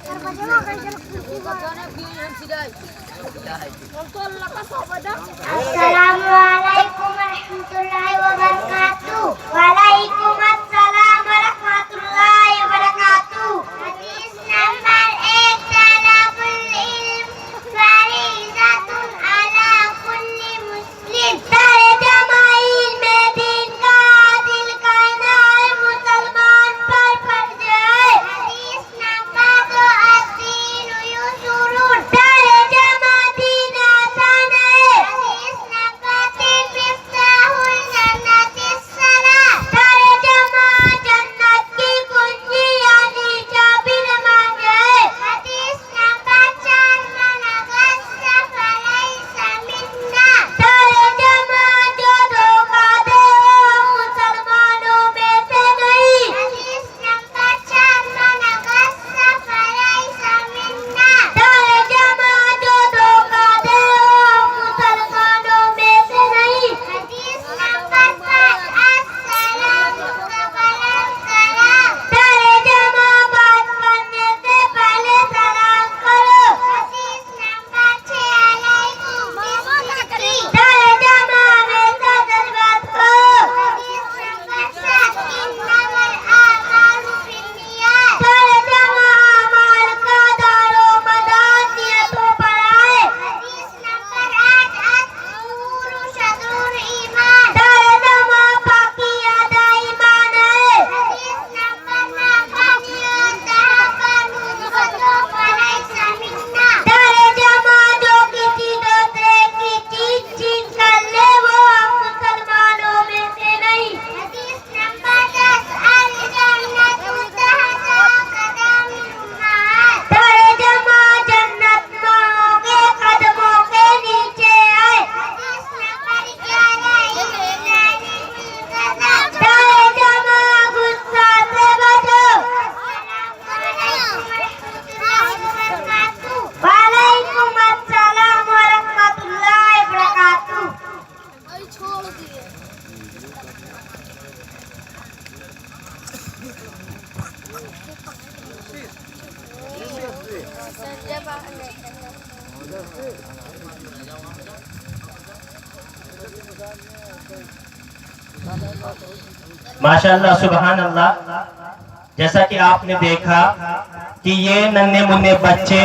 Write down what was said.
Assalamualaikum warahmatullahi wabarakatuh. Waalaikumsalam warahmatullahi wabarakatuh. Hadis nomor 1 talabul ilm farizatun ala kulli muslim. तरजमाई में दिन का दिल कहना है मुसलमान पर फर्ज है। हदीस नंबर 2 अद्दीन युसुरुन। तरजमा दीन आसान है। हदीस नंबर 3 मिफ्ताहुल जन्नतिस सलाह। तरजमा जन्नत की कुंजी यानी चाबी नमाज है। हदीस नंबर 4 मन गस्सा फलैसा मिन्ना। तरजमा जो धोखा दे वो मुसलमानों में से नहीं। हदीस नंबर 4 मन गस्सा फलैसा मिन्ना। तरजमा जो धोखा दे वो मुसलमानों में से नहीं। हदीस नंबर 5 अस्सलाम कबलन सलाम। तरजमा बात करने से पहले सलाम करो। हदीस नंबर 6 अलैकुम बिस्मिल्लाह। तरजमा हमेशा धन्यवाद करो। हदीस नंबर 7 इन्नमल आमालु बिन्नियात। तरजमा अमाल का दारो मदार नियतों पर है। हदीस नंबर 8 अत्तूरू शदरुल ईमान। तरजमा पाकी आधा ईमान है। हदीस नंबर 9 बनियन तहब्बनु फलो फलैसा मिन्ना। तरजमा जो किसी दूसरे की चीज छीन कर ले वो हम मुसलमानों में से नहीं। हदीस नंबर 10 अल जन्नतु तहता कदमिल उम्महात। तरजमा जन्नत माओं के कदमों के नीचे है। हदीस नंबर 11 इन्नानी गज़ब। तरजमा गुस्सा से बचो। वालेकुमुस्सलाम वरहमतुल्लाहि वबरकातुह। माशाअल्लाह सुभान अल्लाह। जैसा कि आपने देखा कि ये नन्हे मुन्ने बच्चे